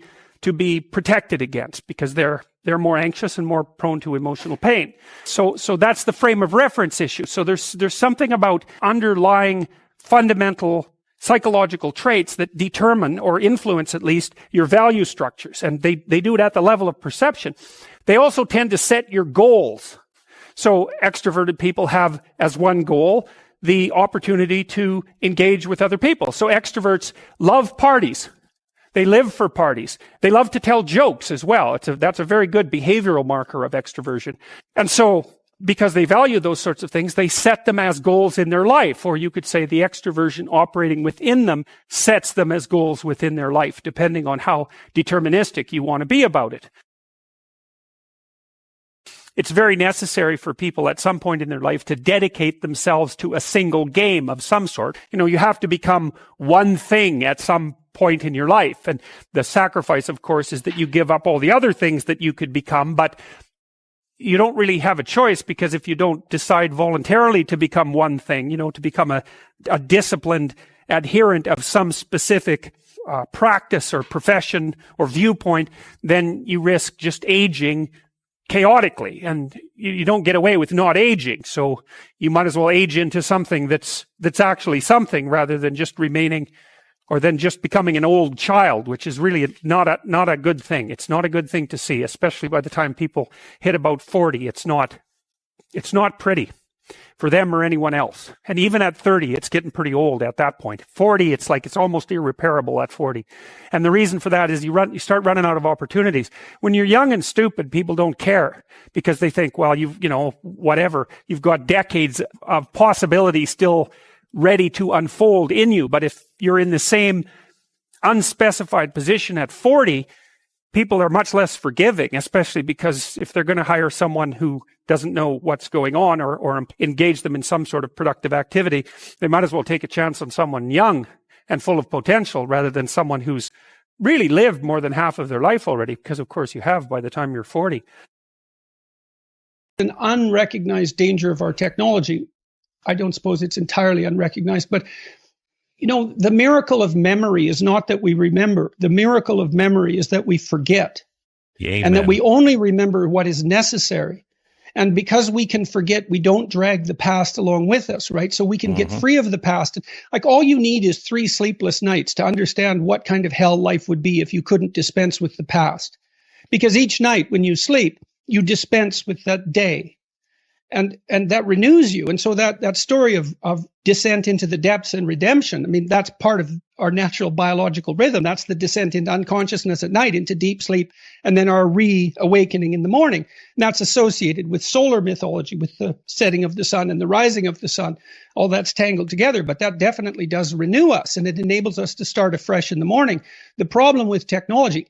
protected against, because they're more anxious and more prone to emotional pain. So that's the frame of reference issue. So there's something about underlying fundamental psychological traits that determine, or influence at least, your value structures. And they do it at the level of perception. They also tend to set your goals. So extroverted people have as one goal the opportunity to engage with other people. So extroverts love parties. They live for parties. They love to tell jokes as well. That's a very good behavioral marker of extroversion. And so, because they value those sorts of things, they set them as goals in their life. Or you could say the extroversion operating within them sets them as goals within their life, depending on how deterministic you want to be about it. It's very necessary for people at some point in their life to dedicate themselves to a single game of some sort. You have to become one thing at some point in your life. And the sacrifice, of course, is that you give up all the other things that you could become, but you don't really have a choice, because if you don't decide voluntarily to become one thing, to become a disciplined adherent of some specific practice or profession or viewpoint, then you risk just aging chaotically, and you don't get away with not aging. So you might as well age into something that's actually something, rather than just remaining, or then just becoming an old child, which is really not a good thing. It's not a good thing to see, especially by the time people hit about 40. It's not pretty. for them or anyone else. And even at 30, it's getting pretty old at that point. 40, it's like it's almost irreparable at 40. And the reason for that is you start running out of opportunities. When you're young and stupid, people don't care because they think, well, whatever. You've got decades of possibility still ready to unfold in you. But if you're in the same unspecified position at 40, people are much less forgiving, especially because if they're going to hire someone who doesn't know what's going on or engage them in some sort of productive activity, they might as well take a chance on someone young and full of potential rather than someone who's really lived more than half of their life already, because of course you have by the time you're 40. An unrecognized danger of our technology. I don't suppose it's entirely unrecognized, but the miracle of memory is not that we remember. The miracle of memory is that we forget. Amen. And that we only remember what is necessary. And because we can forget, we don't drag the past along with us, right? So we can get free of the past. Like all you need is 3 sleepless nights to understand what kind of hell life would be if you couldn't dispense with the past. Because each night when you sleep, you dispense with that day. And that renews you. And so that story of descent into the depths and redemption, I mean, that's part of our natural biological rhythm. That's the descent into unconsciousness at night, into deep sleep, and then our reawakening in the morning. And that's associated with solar mythology, with the setting of the sun and the rising of the sun. All that's tangled together, but that definitely does renew us, and it enables us to start afresh in the morning. A problem with technology,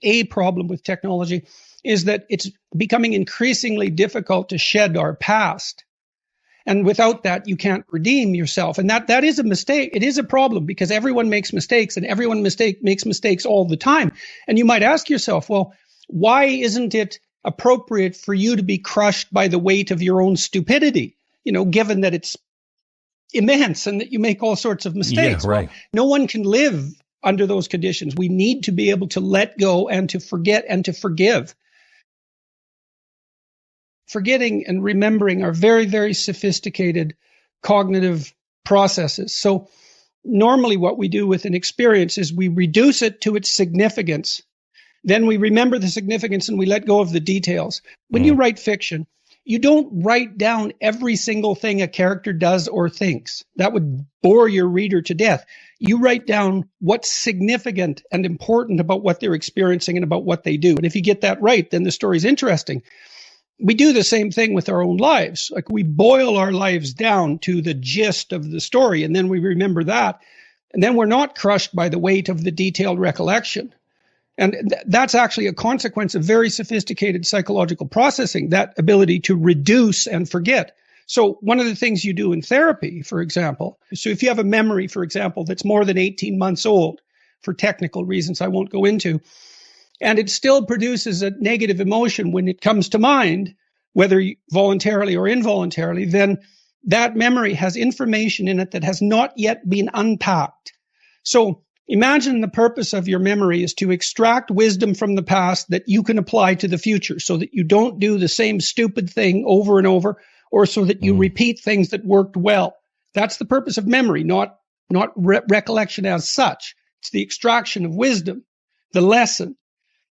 is that it's becoming increasingly difficult to shed our past. And without that, you can't redeem yourself. And that is a mistake. It is a problem because everyone makes mistakes and everyone makes mistakes all the time. And you might ask yourself, well, why isn't it appropriate for you to be crushed by the weight of your own stupidity? Given that it's immense and that you make all sorts of mistakes. Yeah, right. Well, no one can live under those conditions. We need to be able to let go and to forget and to forgive. Forgetting and remembering are very, very sophisticated cognitive processes. So normally what we do with an experience is we reduce it to its significance. Then we remember the significance and we let go of the details. When you write fiction, you don't write down every single thing a character does or thinks. That would bore your reader to death. You write down what's significant and important about what they're experiencing and about what they do. And if you get that right, then the story's interesting. We do the same thing with our own lives. Like we boil our lives down to the gist of the story, and then we remember that. And then we're not crushed by the weight of the detailed recollection. And that's actually a consequence of very sophisticated psychological processing, that ability to reduce and forget. So one of the things you do in therapy, for example, so if you have a memory, for example, that's more than 18 months old, for technical reasons I won't go into, and it still produces a negative emotion when it comes to mind, whether voluntarily or involuntarily, then that memory has information in it that has not yet been unpacked. So imagine the purpose of your memory is to extract wisdom from the past that you can apply to the future so that you don't do the same stupid thing over and over, or so that you repeat things that worked well. That's the purpose of memory, not recollection as such. It's the extraction of wisdom, the lesson.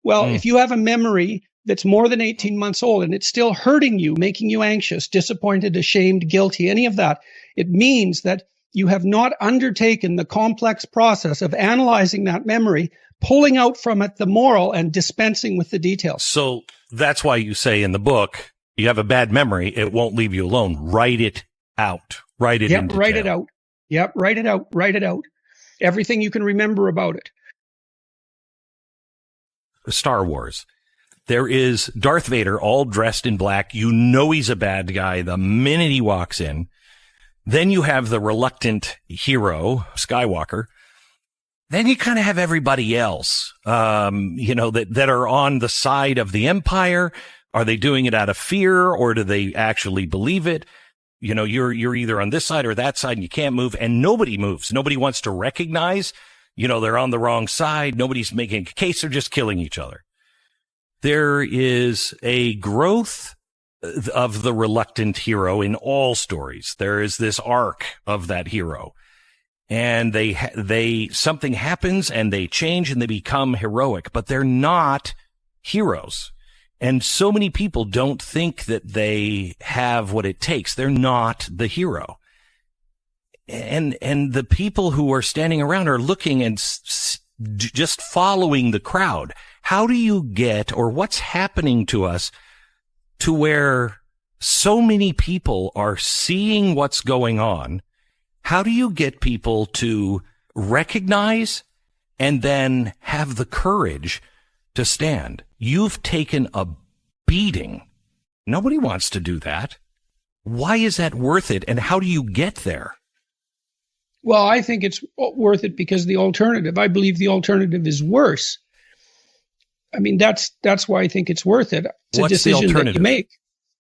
Well, if you have a memory that's more than 18 months old and it's still hurting you, making you anxious, disappointed, ashamed, guilty, any of that, it means that you have not undertaken the complex process of analyzing that memory, pulling out from it the moral and dispensing with the details. So that's why you say in the book, you have a bad memory, it won't leave you alone. Write it out. Write it in detail. Write it out. Yep, write it out. Write it out. Everything you can remember about it. Star Wars. There is Darth Vader all dressed in black. You know he's a bad guy the minute he walks in. Then you have the reluctant hero, Skywalker. Then you kind of have everybody else, that are on the side of the Empire. Are they doing it out of fear, or do they actually believe it? You're either on this side or that side and you can't move, and nobody moves. Nobody wants to recognize, they're on the wrong side. Nobody's making a case. They're just killing each other. There is a growth of the reluctant hero in all stories. There is this arc of that hero, and they something happens and they change and they become heroic, but they're not heroes. And so many people don't think that they have what it takes. They're not the hero. And the people who are standing around are looking and just following the crowd. How do you get, or what's happening to us to where so many people are seeing what's going on? How do you get people to recognize and then have the courage to stand? You've taken a beating. Nobody wants to do that. Why is that worth it? And how do you get there? Well, I think it's worth it because I believe the alternative is worse. I mean, that's why I think it's worth it. It's What's a decision that you make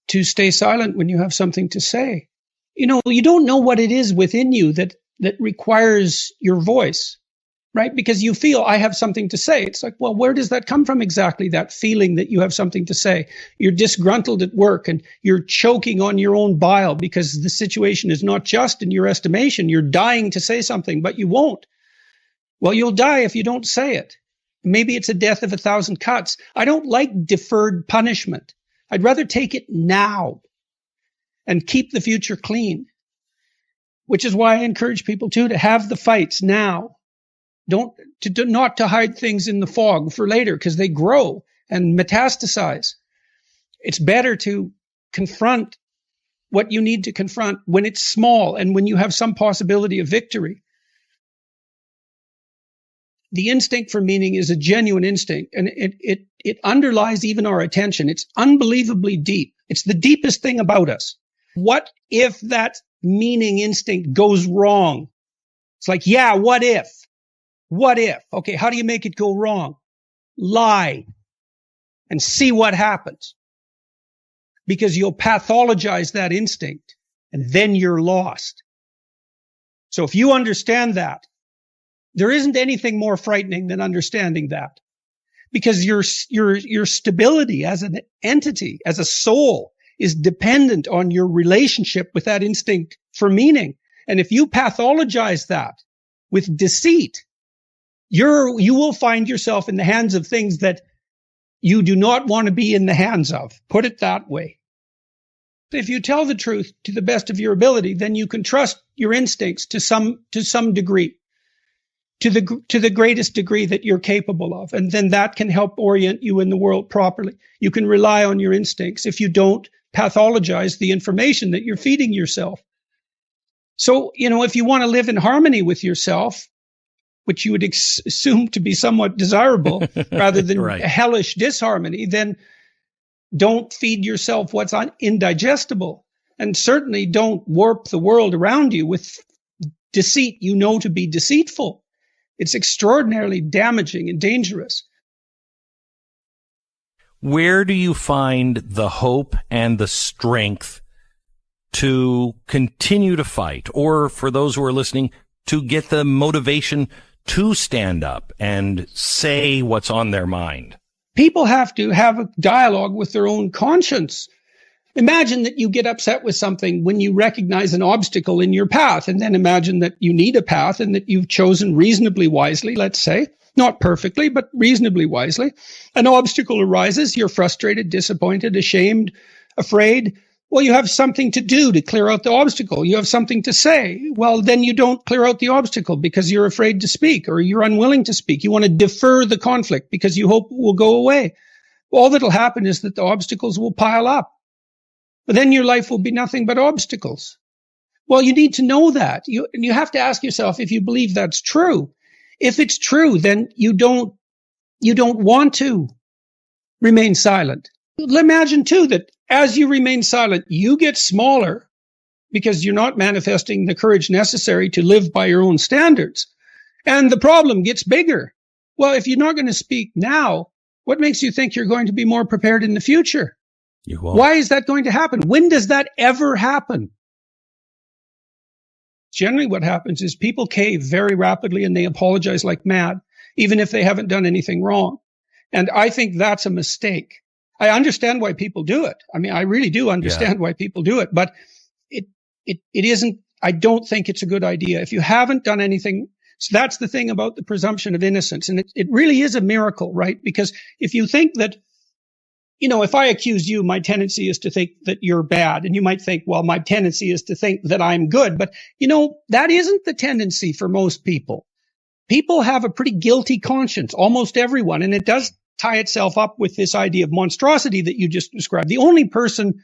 to stay silent when you have something to say. You know, you don't know what it is within you that requires your voice, right? Because you feel, I have something to say. It's like, well, where does that come from exactly, that feeling that you have something to say? You're disgruntled at work and you're choking on your own bile because the situation is not just in your estimation. You're dying to say something, but you won't. Well, you'll die if you don't say it. Maybe it's a death of 1,000 cuts. I don't like deferred punishment. I'd rather take it now and keep the future clean, which is why I encourage people to have the fights now. Not to hide things in the fog for later because they grow and metastasize. It's better to confront what you need to confront when it's small and when you have some possibility of victory. The instinct for meaning is a genuine instinct, and it underlies even our attention. It's unbelievably deep. It's the deepest thing about us. What if that meaning instinct goes wrong? It's like, yeah, what if? What if? Okay, how do you make it go wrong? Lie and see what happens. Because you'll pathologize that instinct and then you're lost. So if you understand that, there isn't anything more frightening than understanding that. Because your stability as an entity, as a soul, is dependent on your relationship with that instinct for meaning. And if you pathologize that with deceit, you will find yourself in the hands of things that you do not want to be in the hands of. Put it that way. If you tell the truth to the best of your ability, then you can trust your instincts to some degree, to the greatest degree that you're capable of. And then that can help orient you in the world properly. You can rely on your instincts if you don't pathologize the information that you're feeding yourself. So, if you want to live in harmony with yourself, which you would assume to be somewhat desirable rather than right. hellish disharmony, then don't feed yourself what's indigestible. And certainly don't warp the world around you with deceit you know to be deceitful. It's extraordinarily damaging and dangerous. Where do you find the hope and the strength to continue to fight? Or for those who are listening, to get the motivation to stand up and say what's on their mind? People have to have a dialogue with their own conscience. Imagine that you get upset with something when you recognize an obstacle in your path, and then imagine that you need a path and that you've chosen reasonably wisely, let's say, not perfectly, but reasonably wisely. An obstacle arises, you're frustrated, disappointed, ashamed, afraid. Well, you have something to do to clear out the obstacle. You have something to say. Well, then you don't clear out the obstacle because you're afraid to speak or you're unwilling to speak. You want to defer the conflict because you hope it will go away. All that'll happen is that the obstacles will pile up. But then your life will be nothing but obstacles. Well, you need to know that. You have to ask yourself if you believe that's true. If it's true, then you don't want to remain silent. Imagine too that as you remain silent, you get smaller because you're not manifesting the courage necessary to live by your own standards. And the problem gets bigger. Well, if you're not going to speak now, what makes you think you're going to be more prepared in the future? You won't. Why is that going to happen? When does that ever happen? Generally what happens is people cave very rapidly and they apologize like mad, even if they haven't done anything wrong. And I think that's a mistake. I understand why people do it. I mean, I really do understand why people do it, but it isn't, I don't think it's a good idea. If you haven't done anything, so that's the thing about the presumption of innocence. And it really is a miracle, right? Because if you think that you know, if I accuse you, my tendency is to think that you're bad. And you might think, well, my tendency is to think that I'm good. But, you know, that isn't the tendency for most people. People have a pretty guilty conscience, almost everyone. And it does tie itself up with this idea of monstrosity that you just described. The only person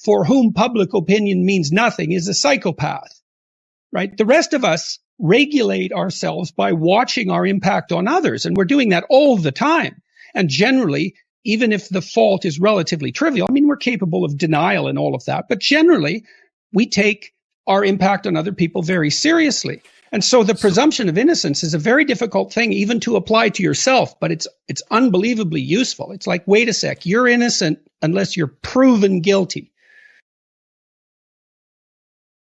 for whom public opinion means nothing is a psychopath, right? The rest of us regulate ourselves by watching our impact on others. And we're doing that all the time. And generally, even if the fault is relatively trivial, I mean, we're capable of denial and all of that, but generally we take our impact on other people very seriously. And so the presumption of innocence is a very difficult thing even to apply to yourself, but it's unbelievably useful. It's like, wait a sec, you're innocent unless you're proven guilty.